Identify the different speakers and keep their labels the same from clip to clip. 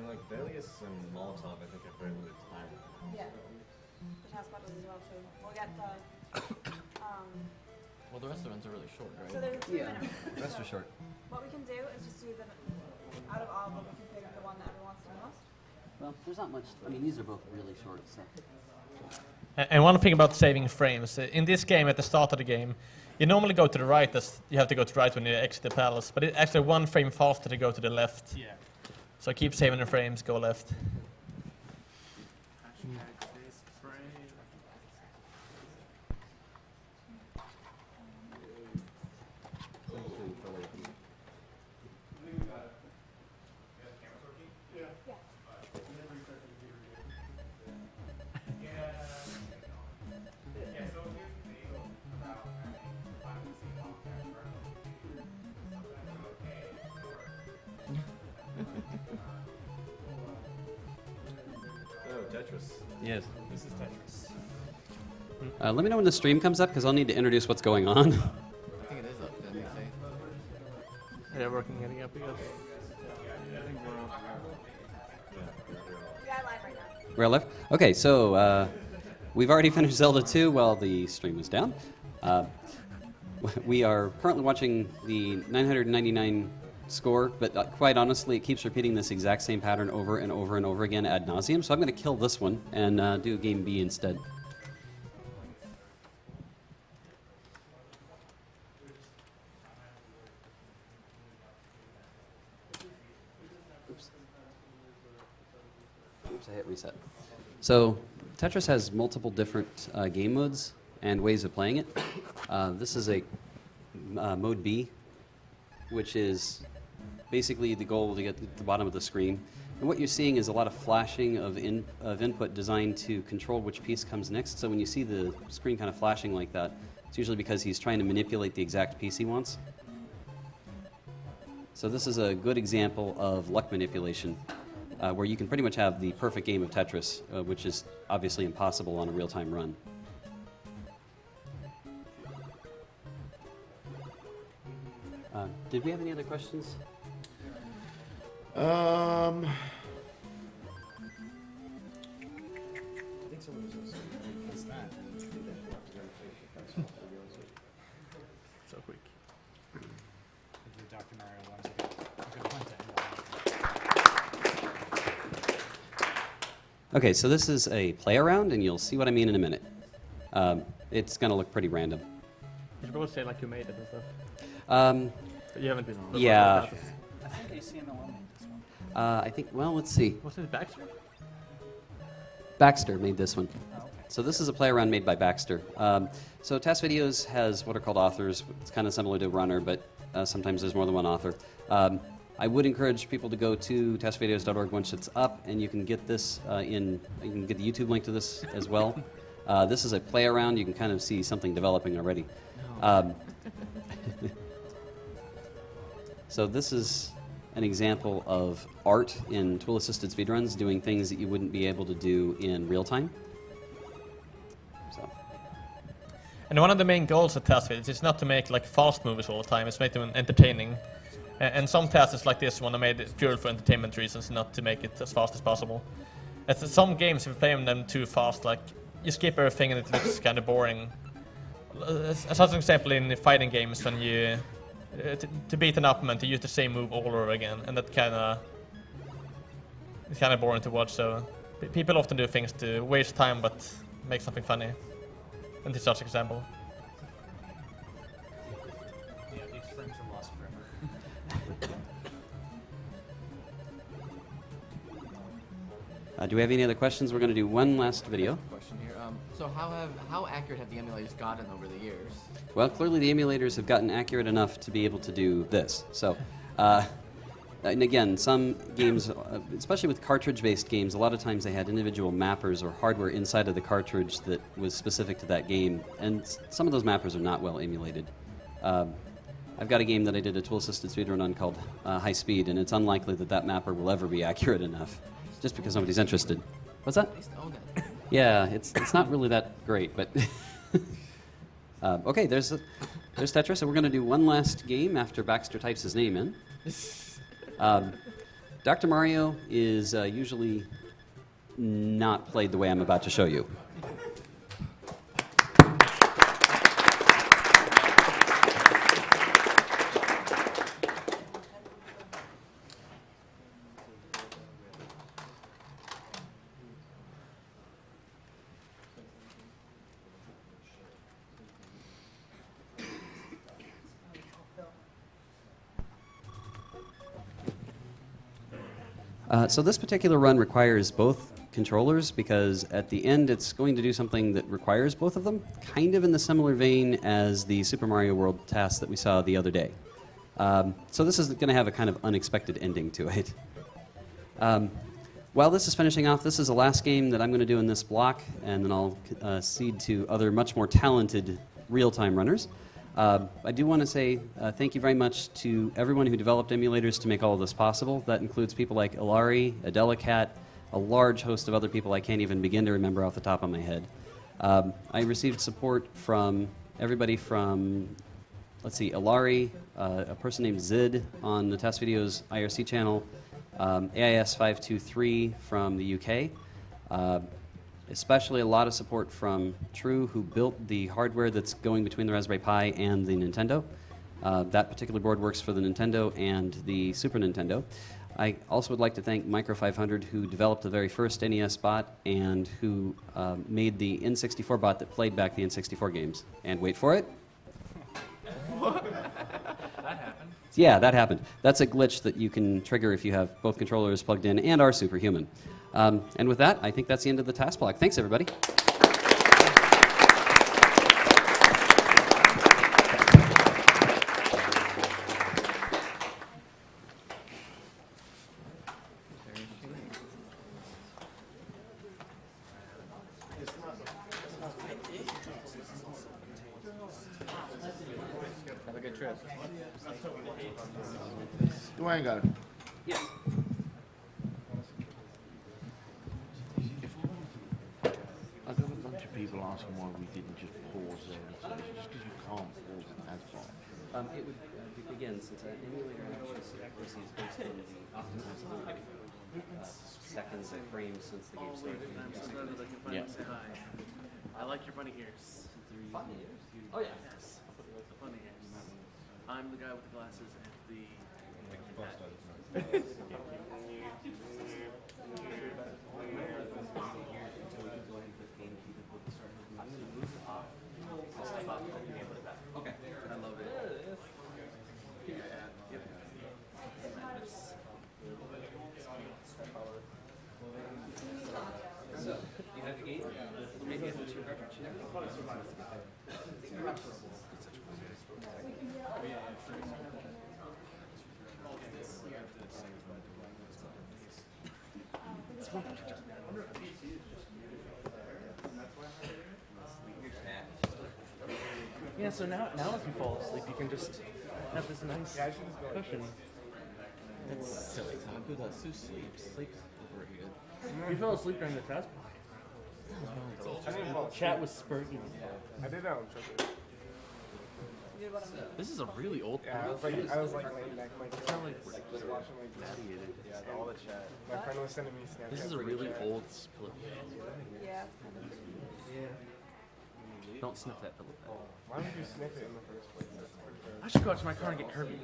Speaker 1: like Velius and Molotov, I think are very limited time.
Speaker 2: Yeah. The task battles as well too. We'll get the.
Speaker 3: Well, the rest of the runs are really short, right?
Speaker 2: So there's 2 minutes.
Speaker 1: The rest are short.
Speaker 2: What we can do is just do the out of all of them, we can pick the one that everyone wants to do most.
Speaker 4: Well, there's not much. I mean, these are both really short. So.
Speaker 5: And one thing about saving frames, in this game, at the start of the game, you normally go to the right, as you have to go to the right when you exit the palace, but it's actually 1 frame faster to go to the left.
Speaker 6: Yeah.
Speaker 5: So keep saving the frames, go left.
Speaker 1: Oh, Tetris.
Speaker 4: Yes.
Speaker 6: This is Tetris.
Speaker 4: Let me know when the stream comes up, because I'll need to introduce what's going on.
Speaker 3: I think it is up, didn't you say?
Speaker 5: Are you working getting up again?
Speaker 2: Yeah, live right now.
Speaker 4: We're live? Okay, so we've already finished Zelda 2 while the stream was down. We are currently watching the 999 score, but quite honestly, it keeps repeating this exact same pattern over and over and over again ad nauseum, so I'm going to kill this one and do game B instead. Oops, I hit reset. So Tetris has multiple different game modes and ways of playing it. This is a mode B, which is basically the goal to get to the bottom of the screen. And what you're seeing is a lot of flashing of input designed to control which piece comes next. So when you see the screen kind of flashing like that, it's usually because he's trying to manipulate the exact piece he wants. So this is a good example of luck manipulation, where you can pretty much have the perfect game of Tetris, which is obviously impossible on a real-time run. Did we have any other questions?
Speaker 1: I think someone was
Speaker 6: What's that?
Speaker 5: So quick.
Speaker 6: The Dr. Mario one's a good one to end on.
Speaker 4: Okay, so this is a play around, and you'll see what I mean in a minute. It's going to look pretty random.
Speaker 5: You should both say like you made it and stuff. But you haven't been.
Speaker 4: Yeah.
Speaker 6: I think ACMLL made this one.
Speaker 4: I think, well, let's see.
Speaker 5: Was it Baxter?
Speaker 4: Baxter made this one.
Speaker 6: Oh, okay.
Speaker 4: So this is a play around made by Baxter. So Test Videos has what are called authors. It's kind of similar to Runner, but sometimes there's more than one author. I would encourage people to go to testvideos.org once it's up, and you can get this you can get the YouTube link to this as well. This is a play around. You can kind of see something developing already. So this is an example of art in tool-assisted speedruns, doing things that you wouldn't be able to do in real time. So.
Speaker 5: And one of the main goals of test videos is not to make like fast movies all the time, it's to make them entertaining. And some tests like this one are made purely for entertainment reasons, not to make it as fast as possible. As some games, if you play them too fast, like you skip everything and it looks kind of boring. As an example, in fighting games, when you to beat an opponent, you use the same move all over again, and that it's kind of boring to watch. So people often do things to waste time, but make something funny. And this is just an example.
Speaker 6: Yeah, these frames are lost forever.
Speaker 4: Do we have any other questions? We're going to do one last video.
Speaker 3: Question here. So how accurate have the emulators gotten over the years?
Speaker 4: Well, clearly the emulators have gotten accurate enough to be able to do this. So, and again, some games, especially with cartridge-based games, a lot of times they had individual mappers or hardware inside of the cartridge that was specific to that game, and some of those mappers are not well emulated. I've got a game that I did a tool-assisted speedrun on called High Speed, and it's unlikely that that mapper will ever be accurate enough, just because somebody's interested. What's that?
Speaker 3: At least own it.
Speaker 4: Yeah, it's not really that great, but okay. There's Tetris, and we're going to do one last game after Baxter types his name in. Dr. Mario is usually not played the way I'm about to show you. So this particular run requires both controllers because at the end it's going to do something that requires both of them, kind of in the similar vein as the Super Mario World task that we saw the other day. So this is going to have a kind of unexpected ending to it. While this is finishing off, this is the last game that I'm going to do in this block, and then I'll cede to other much more talented real-time runners. I do want to say thank you very much to everyone who developed emulators to make all of this possible. That includes people like Ilari, Adelicat, a large host of other people I can't even begin to remember off the top of my head. I received support from everybody from, let's see, Ilari, a person named Zid on the Test Videos IRC channel, AIS523 from the UK, especially a lot of support from True, who built the hardware that's going between the Raspberry Pi and the Nintendo. That particular board works for the Nintendo and the Super Nintendo. I also would like to thank Micro500, who developed the very first NES bot and who made the N64 bot that played back the N64 games. And wait for it.
Speaker 3: That happened.
Speaker 4: Yeah, that happened. That's a glitch that you can trigger if you have both controllers plugged in and are superhuman. And with that, I think that's the end of the task block. Thanks, everybody.
Speaker 3: Have a good trip.
Speaker 7: Dwayne got it.
Speaker 4: Yes.
Speaker 7: I got a bunch of people asking why we didn't just pause there. Just because you can't pause an ad block.
Speaker 4: It would begin since an emulator actually receives based on the optimized seconds or frames since the game started.
Speaker 7: Yeah.
Speaker 8: I like your bunny ears.
Speaker 4: Oh yeah.
Speaker 8: Yes, the bunny ears. I'm the guy with the glasses and the hat.
Speaker 4: Okay.
Speaker 8: I love it.
Speaker 4: So, you have your game? Maybe I put your cartridge.
Speaker 8: Yeah, so now if you fall asleep, you can just have this nice cushion.
Speaker 1: It's silly talk. Who does? Who sleeps? Sleeps over here.
Speaker 8: You fell asleep during the test. Chat was spurting.
Speaker 9: I did that on Twitter.
Speaker 8: This is a really old
Speaker 9: Yeah, I was like laying back in my chair,
Speaker 8: kind of like
Speaker 9: just watching like
Speaker 8: gladiated.
Speaker 9: yeah, all the chat. My friend was sending me Snapchat.
Speaker 8: This is a
Speaker 9: for the
Speaker 8: really
Speaker 9: chat.
Speaker 8: old pillow.
Speaker 2: Yeah.
Speaker 8: Don't sniff that pillow.
Speaker 9: Why would you sniff it in the first place? That's pretty fair.
Speaker 8: I should go out to my car and get Kirby.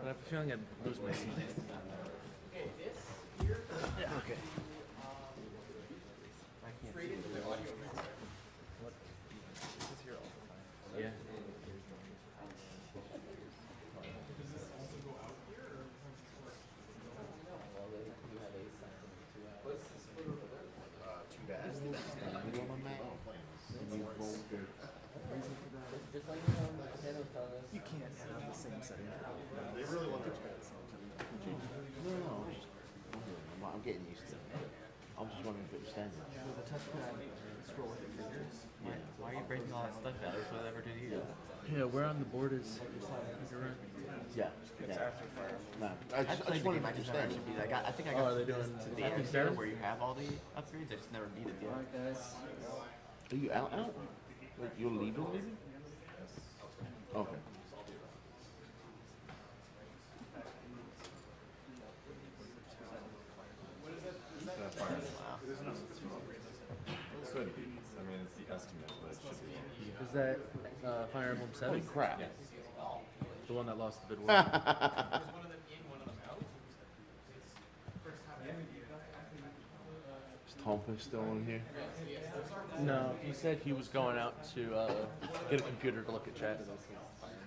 Speaker 8: I have a feeling I'd lose my seat. Yeah, okay. I can't see it. Yeah.
Speaker 3: You can't have the same setting.
Speaker 7: I'm getting used to it. I was just wondering if it was standing.
Speaker 3: With a touchpad, scroll with your fingers.
Speaker 7: Yeah.
Speaker 3: Why are you breaking all that stuff out? That's what I ever do to you.
Speaker 8: Yeah, where on the board is
Speaker 7: Yeah.
Speaker 9: It's after fire.
Speaker 7: No,
Speaker 3: I
Speaker 7: I just
Speaker 3: played the
Speaker 7: wanted
Speaker 3: game, I
Speaker 7: to
Speaker 3: just never
Speaker 7: understand.
Speaker 3: actually beat it. I think I
Speaker 8: Oh,
Speaker 3: got
Speaker 8: are they doing
Speaker 3: to the
Speaker 8: Epic
Speaker 3: end
Speaker 8: Fair?
Speaker 3: where you have all the upgrades. I just never beat it yet.
Speaker 7: Are you out? Like, you're leaving? Okay.
Speaker 1: estimate what it should be.
Speaker 8: Is that Fire Emblem 7?
Speaker 7: Holy crap.
Speaker 8: The one that lost the bid war?
Speaker 7: Is Tompa still on here?
Speaker 8: No, he said he was going out to get a computer to look at chat.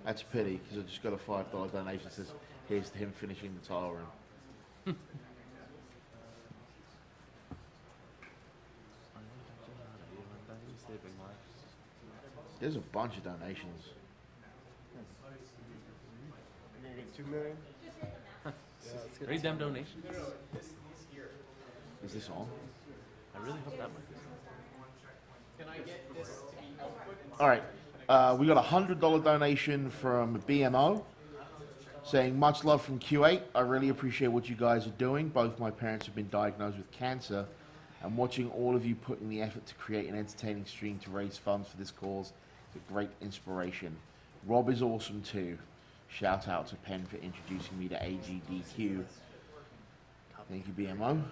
Speaker 7: That's a pity, because I just got a $5 donation that says, here's to him finishing the tile room. There's a bunch of donations.
Speaker 9: You're gonna get 2 million?
Speaker 8: Read them donations.
Speaker 7: Is this on?
Speaker 8: I really hope that might be.
Speaker 7: All right. We got a $100 donation from BMO saying, much love from Q8. I really appreciate what you guys are doing. Both my parents have been diagnosed with cancer, and watching all of you put in the effort to create an entertaining stream to raise funds for this cause is a great inspiration. Rob is awesome too. Shout out to Penn for introducing me to AGDQ. Thank you, BMO.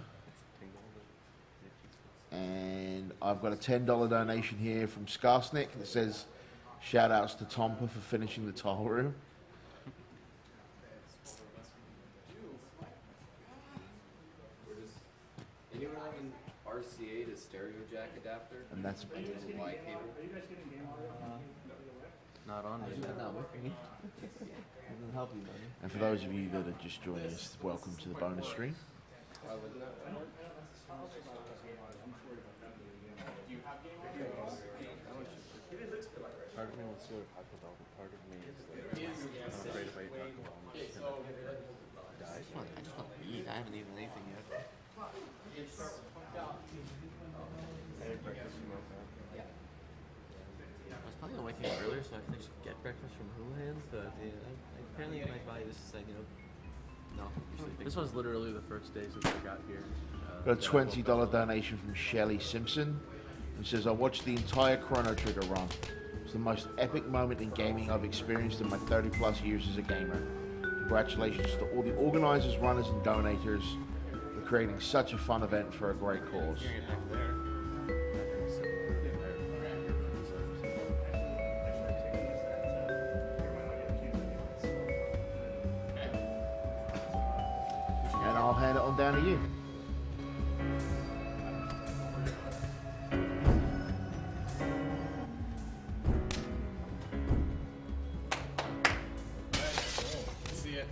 Speaker 7: And I've got a $10 donation here from Skarsnik that says, shout outs to Tompa for finishing the tile room.
Speaker 4: Anyone have an RCA to stereo jack adapter?
Speaker 7: And that's
Speaker 4: Y cable.
Speaker 8: Not on me.
Speaker 1: Not working. Doesn't help you, buddy.
Speaker 7: And for those of you that are just joining us, welcome to the bonus stream.
Speaker 1: Part of me wants to talk about it. Part of me is like, I'm afraid if I talk about it, I'm just gonna die.
Speaker 3: I just want to eat. I haven't eaten anything yet.
Speaker 9: I had breakfast from my phone.
Speaker 1: I was planning on waking up earlier so I could actually get breakfast from Houlihan's, but apparently my body just said, no.
Speaker 8: This was literally the first day since I got here.
Speaker 7: Got a $20 donation from Shelly Simpson, who says, I watched the entire Chrono Trigger run. It's the most epic moment in gaming I've experienced in my 30 plus years as a gamer. Congratulations to all the organizers, runners, and donators for creating such a fun event for a great cause. And I'll hand it on down to you.
Speaker 5: See it.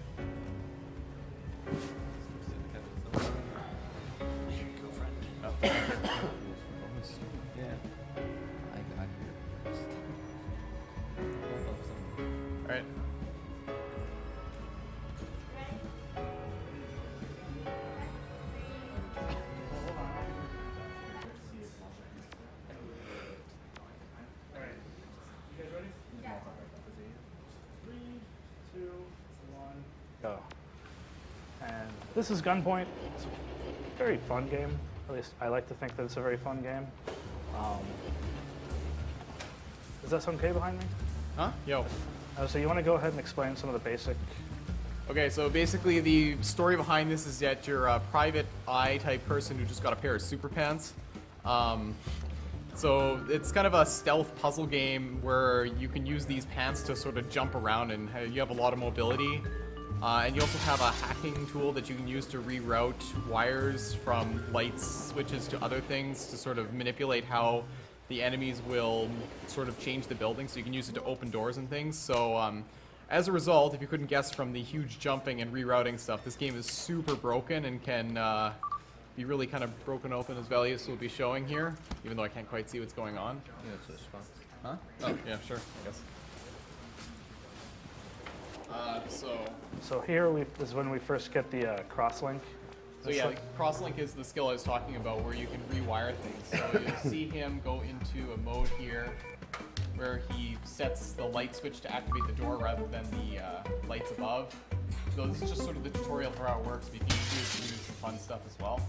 Speaker 5: All right.
Speaker 6: Go. And this is Gunpoint. It's a very fun game. At least I like to think that it's a very fun game. Is that some okay behind me?
Speaker 5: Huh? Yo.
Speaker 6: So you want to go ahead and explain some of the basic...
Speaker 5: Okay, so basically the story behind this is that you're a private eye type person who just got a pair of super pants. So it's kind of a stealth puzzle game where you can use these pants to sort of jump around and you have a lot of mobility. And you also have a hacking tool that you can use to reroute wires from light switches to other things to sort of manipulate how the enemies will sort of change the building, so you can use it to open doors and things. So as a result, if you couldn't guess from the huge jumping and rerouting stuff, this game is super broken and can be really kind of broken open, as Valius will be showing here, even though I can't quite see what's going on.
Speaker 1: Yeah, it's a spot.
Speaker 5: Huh? Oh, yeah, sure, I guess.
Speaker 6: So here is when we first get the cross-link.
Speaker 5: So yeah, crosslink is the skill I was talking about where you can rewire things. So you'll see him go into a mode here where he sets the light switch to activate the door rather than the lights above. So this is just sort of the tutorial for how it works, but you can use it to do some fun stuff as well.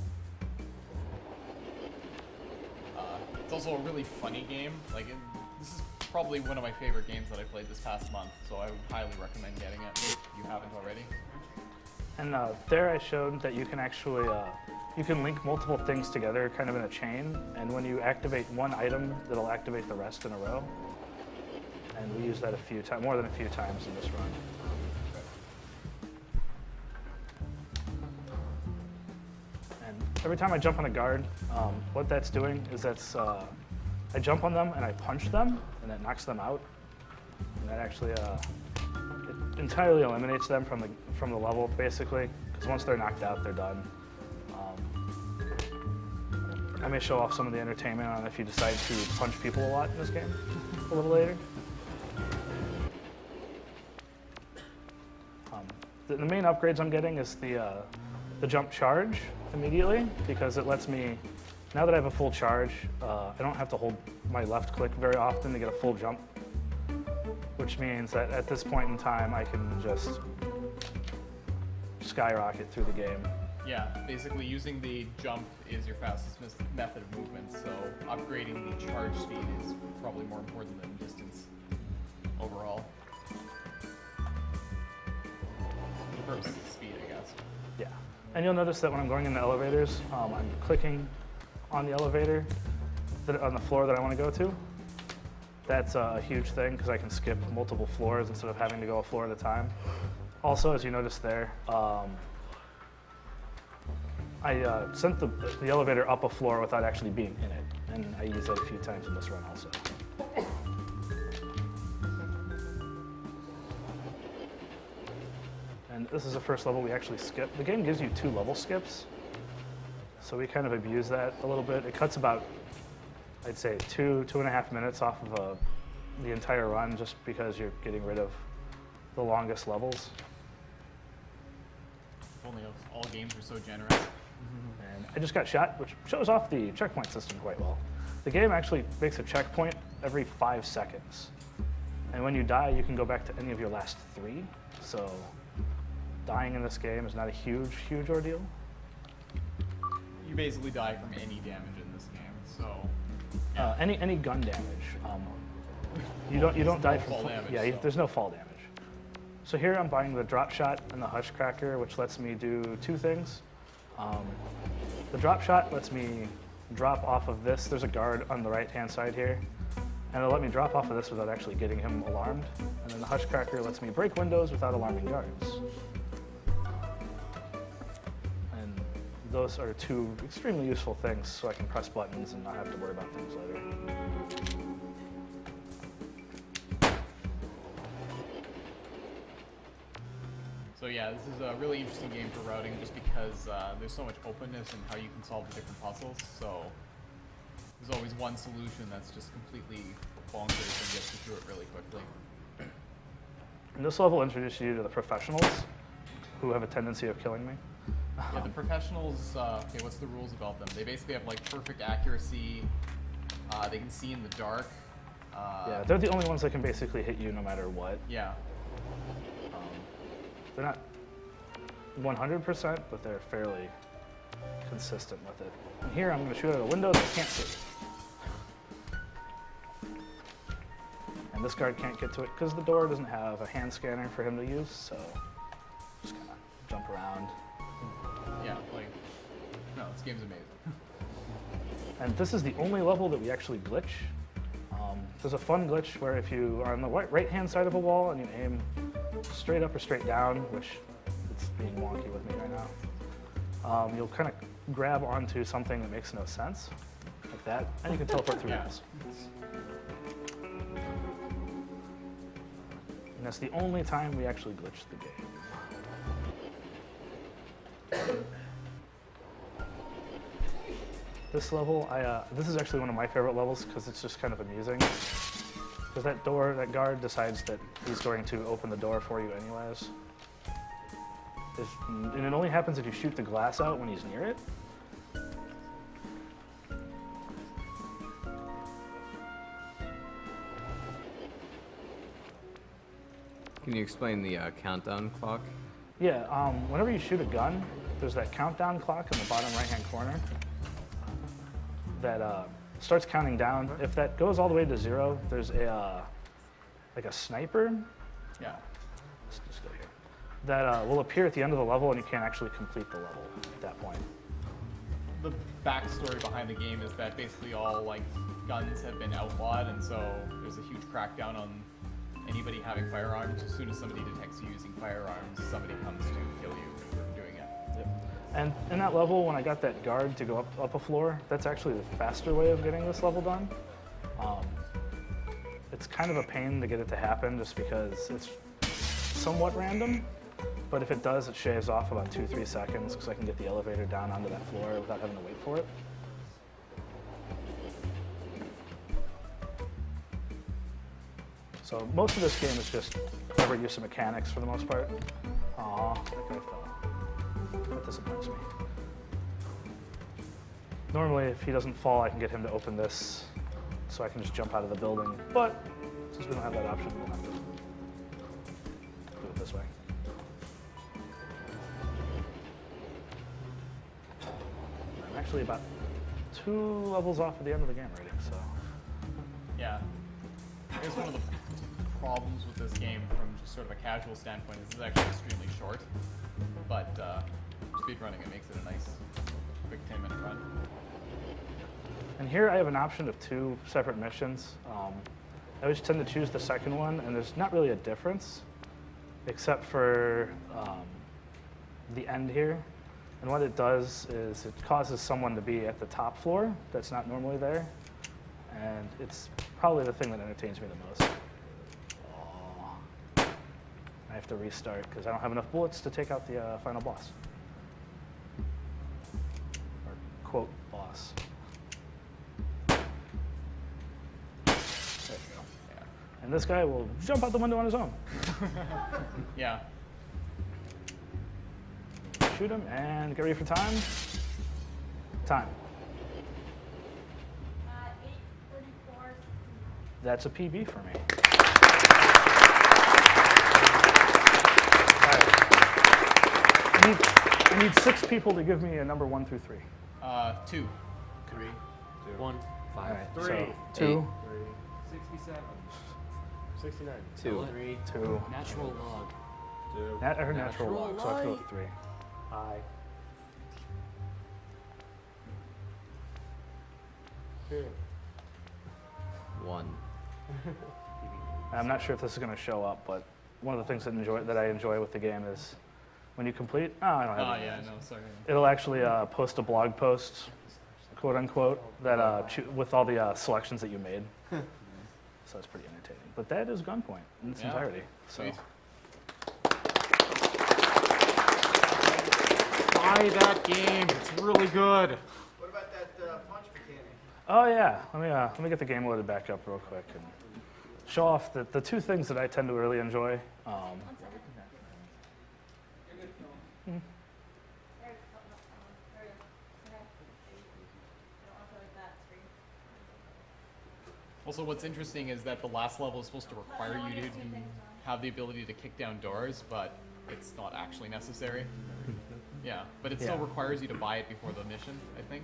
Speaker 5: It's also a really funny game. This is probably one of my favorite games that I played this past month, so I would highly recommend getting it if you haven't already.
Speaker 6: And there I showed that you can actually, you can link multiple things together kind of in a chain, and when you activate one item, it'll activate the rest in a row. And we use that more than a few times in this run. And every time I jump on a guard, what that's doing is I jump on them and I punch them, and that knocks them out. And that actually it entirely eliminates them from the level, basically, because once they're knocked out, they're done. I may show off some of the entertainment on if you decide to punch people a lot in this game a little later. The main upgrades I'm getting is the jump charge immediately, because it lets me, now that I have a full charge, I don't have to hold my left click very often to get a full jump, which means that at this point in time I can just skyrocket through the game.
Speaker 10: Yeah, basically using the jump is your fastest method of movement, so upgrading the charge speed is probably more important than distance overall. For purposes of speed, I guess.
Speaker 6: Yeah, and you'll notice that when I'm going in the elevators, I'm clicking on the elevator on the floor that I want to go to. That's a huge thing because I can skip multiple floors instead of having to go a floor at a time. Also, as you notice there, I sent the elevator up a floor without actually being in it, and I use that a few times in this run also. And this is the first level we actually skip. The game gives you 2 level skips, so we kind of abuse that a little bit. It cuts about, I'd say, 2.5 minutes off of the entire run just because you're getting rid of the longest levels.
Speaker 10: If only all games were so generous.
Speaker 6: And I just got shot, which shows off the checkpoint system quite well. The game actually makes a checkpoint every 5 seconds. And when you die, you can go back to any of your last 3. So dying in this game is not a huge, huge ordeal.
Speaker 10: You basically die from any damage in this game, so...
Speaker 6: Any gun damage. You don't die from
Speaker 10: fall damage.
Speaker 6: Yeah,
Speaker 10: so.
Speaker 6: there's no fall damage. So here I'm buying the drop shot and the hush cracker, which lets me do 2 things. The drop shot lets me drop off of this. There's a guard on the right-hand side here, and it'll let me drop off of this without actually getting him alarmed. And then the hush cracker lets me break windows without alarming guards. And those are 2 extremely useful things, so I can press buttons and not have to worry about things later.
Speaker 10: So yeah, this is a really interesting game for routing just because there's so much openness in how you can solve the different puzzles. So there's always one solution that's just completely bonkers and gets you through it really quickly.
Speaker 6: And this level introduces you to the professionals, who have a tendency of killing me.
Speaker 10: Yeah, the professionals, okay, what's the rules about them? They basically have like perfect accuracy, they can see in the dark.
Speaker 6: Yeah, they're the only ones that can basically hit you no matter what.
Speaker 10: Yeah.
Speaker 6: They're not 100%, but they're fairly consistent with it. And here I'm going to shoot at a window that I can't see. And this guard can't get to it because the door doesn't have a hand scanner for him to use, so just kind of jump around.
Speaker 10: Yeah, like, no, this game's amazing.
Speaker 6: And this is the only level that we actually glitch. There's a fun glitch where if you are on the right-hand side of a wall and you aim straight up or straight down, which it's being wonky with me right now, you'll kind of grab onto something that makes no sense, like that, and you can teleport through walls. And that's the only time we actually glitch the game. This level, this is actually one of my favorite levels because it's just kind of amusing. Because that guard decides that he's going to open the door for you anyways. And it only happens if you shoot the glass out when he's near it.
Speaker 3: Can you explain the countdown clock?
Speaker 6: Yeah, whenever you shoot a gun, there's that countdown clock in the bottom right-hand corner that starts counting down. If that goes all the way to 0, there's like a sniper.
Speaker 10: Yeah.
Speaker 6: Let's just go here. that will appear at the end of the level, and you can't actually complete the level at that point.
Speaker 10: The backstory behind the game is that basically all like guns have been outlawed, and so there's a huge crackdown on anybody having firearms. As soon as somebody detects you using firearms, somebody comes to kill you for doing it.
Speaker 6: Yep. And in that level, when I got that guard to go up a floor, that's actually the faster way of getting this level done. It's kind of a pain to get it to happen just because it's somewhat random, but if it does, it shaves off about 2-3 seconds because I can get the elevator down onto that floor without having to wait for it. So most of this game is just clever use of mechanics for the most part. Aw, that guy fell. That disappoints me. Normally, if he doesn't fall, I can get him to open this so I can just jump out of the building. But since we don't have that option, we'll have to do it this way. I'm actually about 2 levels off at the end of the game already, so.
Speaker 10: Yeah. I guess one of the problems with this game from just sort of a casual standpoint is it's actually extremely short, but speedrunning it makes it a nice quick 10-minute run.
Speaker 6: And here I have an option of 2 separate missions. I always tend to choose the second one, and there's not really a difference, except for the end here. And what it does is it causes someone to be at the top floor that's not normally there, and it's probably the thing that entertains me the most. I have to restart because I don't have enough bullets to take out the final boss. Or quote, boss. There you go. Yeah. And this guy will jump out the window on his own.
Speaker 10: Yeah.
Speaker 6: Shoot him and get ready for time. Time.
Speaker 2: 8:34.
Speaker 6: That's a PB for me. I need 6 people to give me a number 1 through 3.
Speaker 10: 2.
Speaker 1: 3, 2, 1, 5.
Speaker 6: All right,
Speaker 9: 3.
Speaker 6: so 2,
Speaker 9: 67. 69.
Speaker 4: 2.
Speaker 1: 3.
Speaker 6: 2.
Speaker 1: Natural log.
Speaker 9: 2.
Speaker 6: I heard natural log, so I have to go with 3.
Speaker 9: I. 2.
Speaker 1: 1.
Speaker 6: I'm not sure if this is going to show up, but one of the things that I enjoy with the game is when you complete. Oh, I don't have it.
Speaker 10: Yeah, no, sorry.
Speaker 6: It'll actually post a blog post, quote unquote, that with all the selections that you made. So it's pretty entertaining. But that is Gunpoint in its entirety. So.
Speaker 10: Sweet.
Speaker 3: Buy that game. It's really good.
Speaker 9: What about that punch mechanic?
Speaker 6: Oh yeah, let me get the game loaded back up real quick and show off the 2 things that I tend to really enjoy.
Speaker 10: Also, what's interesting is that the last level is supposed to require you to have the ability to kick down doors, but it's not actually necessary. Yeah, but it still requires you to buy it before the mission, I think.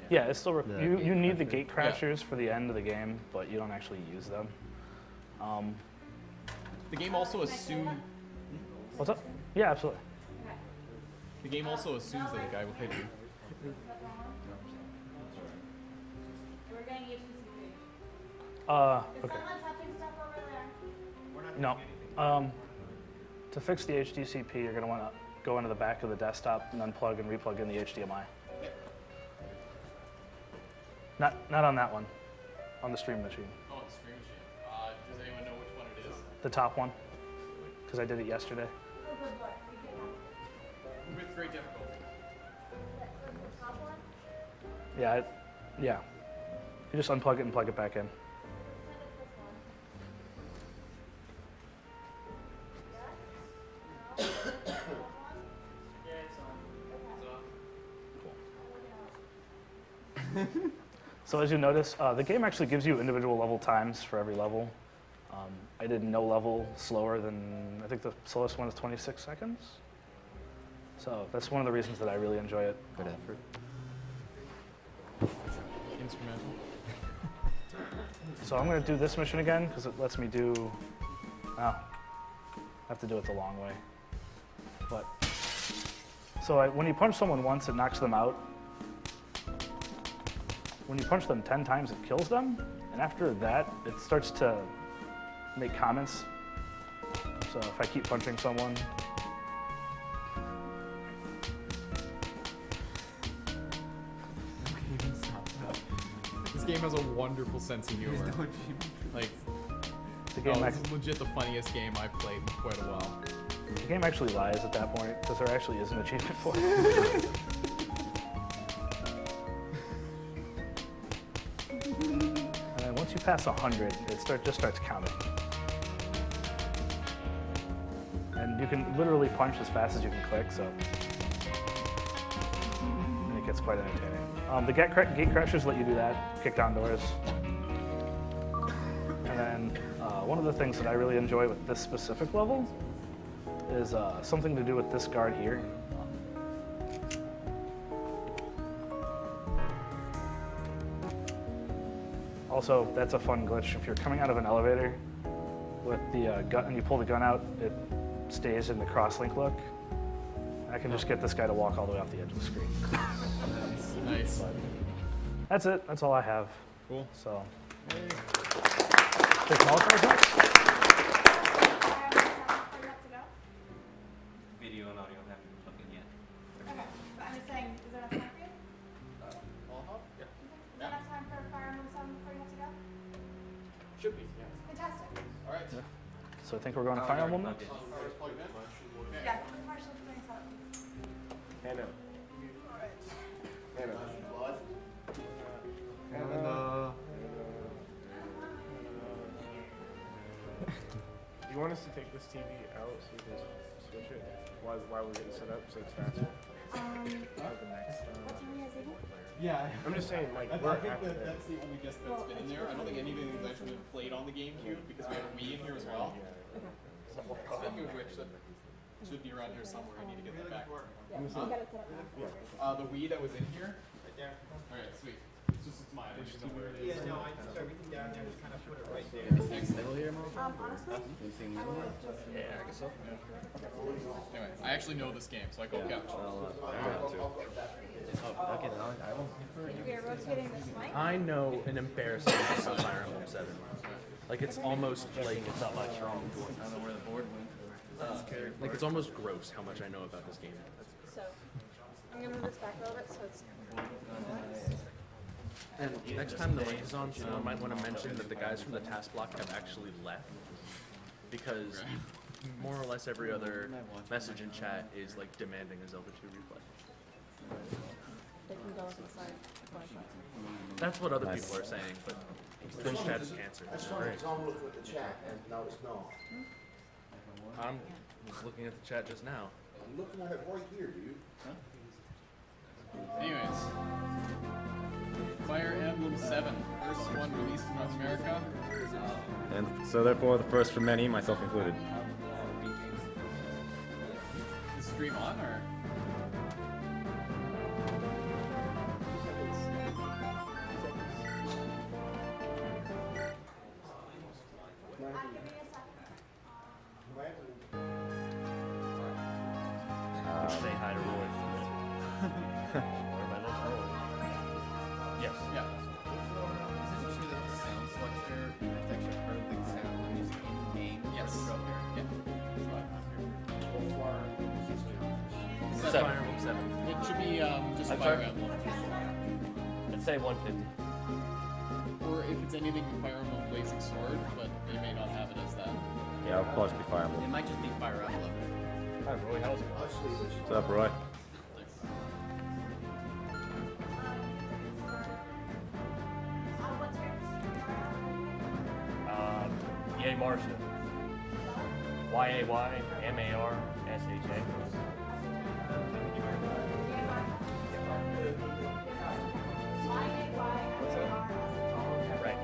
Speaker 6: Yeah, it's still you need the gate crashers for the end of the game, but you don't actually use them.
Speaker 10: The game also assumes.
Speaker 6: What's up? Yeah, absolutely.
Speaker 10: The game also assumes that the guy will hit you.
Speaker 2: We're getting HTC.
Speaker 6: Okay.
Speaker 2: Someone touching stuff over there?
Speaker 6: No. To fix the HDCP, you're going to want to go into the back of the desktop and unplug and replug in the HDMI. Not on that one. On the stream machine.
Speaker 10: Oh, the stream machine. Does anyone know which one it is?
Speaker 6: The top one. Because I did it yesterday.
Speaker 10: With great difficulty.
Speaker 2: The top one?
Speaker 6: Yeah. Yeah. You just unplug it and plug it back in. So as you notice, the game actually gives you individual level times for every level. I did no level slower than, I think the slowest one is 26 seconds. So that's one of the reasons that I really enjoy it.
Speaker 1: Good effort.
Speaker 10: Instrumental.
Speaker 6: So I'm going to do this mission again because it lets me do, I have to do it the long way. But so when you punch someone once, it knocks them out. When you punch them 10 times, it kills them. And after that, it starts to make comments. So if I keep punching someone,
Speaker 10: This game has a wonderful sense of humor. Like,
Speaker 6: the game,
Speaker 10: this is legit the funniest game I've played in quite a while.
Speaker 6: the game actually lies at that point because there actually is an achievement for it. And then once you pass 100, it just starts counting. And you can literally punch as fast as you can click, so and it gets quite entertaining. The gate crashers let you do that, kick down doors. And then one of the things that I really enjoy with this specific level is something to do with this guard here. Also, that's a fun glitch. If you're coming out of an elevator with the gun and you pull the gun out, it stays in the crosslink look. I can just get this guy to walk all the way off the edge of the screen.
Speaker 10: Nice.
Speaker 6: But that's it. That's all I have.
Speaker 10: Cool.
Speaker 6: So, take small cards next.
Speaker 4: Video and audio haven't been plugged in yet.
Speaker 2: Okay, but I'm just saying, is there enough time for you?
Speaker 1: Yeah.
Speaker 2: Is there enough time for Fire Emblem 7 before you have to go?
Speaker 1: Should be, yeah.
Speaker 2: Fantastic.
Speaker 1: All right.
Speaker 6: So I think we're going to Fire Emblem next.
Speaker 2: Yeah, partially doing something.
Speaker 9: Hannah. Hannah.
Speaker 11: Do you want us to take this TV out so you can switch it while we're getting set up so it's faster?
Speaker 2: What time are you guys leaving?
Speaker 10: Yeah.
Speaker 11: I'm just saying, like,
Speaker 10: I
Speaker 11: we're
Speaker 10: think
Speaker 11: after that.
Speaker 10: that's the only disc that's been in there. I don't think anything has actually been played on the GameCube because we have a Wii in here as well. Speaking of which, that should be around here somewhere. I need to get that back.
Speaker 2: Yeah, I'll get it set up now.
Speaker 10: The Wii that was in here? Right there. All right, sweet. It's mine. I just don't know where it is.
Speaker 9: Yeah, no, I just everything down there, just kind of put it right there.
Speaker 2: Honestly, I would just.
Speaker 10: Yeah, I guess so. Anyway, I actually know this game, so I go couch.
Speaker 1: Okay, then I won't.
Speaker 2: We are rotating this mic.
Speaker 11: I know an embarrassing amount of Fire Emblem 7. Like, it's almost like it's not much wrong.
Speaker 1: I don't know where the board went.
Speaker 11: Like, it's almost gross how much I know about this game.
Speaker 2: So, I'm gonna move this back a little bit so it's.
Speaker 11: And next time the link is on, someone might want to mention that the guys from the task block have actually left. Because more or less every other message in chat is like demanding a Zelda 2 replay.
Speaker 2: They can go inside.
Speaker 11: That's what other people are saying, but Twitch chat is cancer.
Speaker 7: That's funny, because I'm looking at the chat and no, it's not.
Speaker 11: I'm just looking at the chat just now.
Speaker 7: I'm looking at it right here, dude.
Speaker 10: Anyways, Fire Emblem 7, first one released in North America.
Speaker 12: And so therefore the first for many, myself included.
Speaker 10: Is stream on or?
Speaker 11: Say hi to Roy. Yes.
Speaker 10: Yeah.
Speaker 3: Is it true that the sound selector, you have to actually heard the sound when using in-game?
Speaker 10: Yes.
Speaker 3: Yeah.
Speaker 11: Is that Fire Emblem 7?
Speaker 10: It should be just Fire Emblem.
Speaker 9: Let's say 150.
Speaker 10: Or if it's anything Fire Emblem Blazing Sword, but they may not have it as that.
Speaker 12: Yeah, I'll probably be Fire
Speaker 3: It
Speaker 12: Emblem.
Speaker 3: might just be Fire Emblem.
Speaker 11: Hi, Roy. How's it
Speaker 12: What's up, Roy?
Speaker 9: Yay Marcia. Y-A-Y-M-A-R-S-H-A. Right.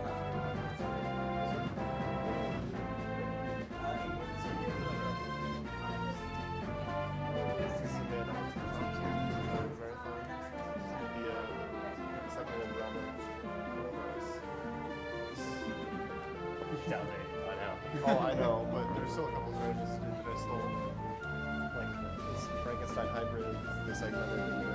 Speaker 9: Down there, I know.
Speaker 11: Oh, I know, but there's still a couple of that are still like
Speaker 3: Frankenstein hybrid, the segmented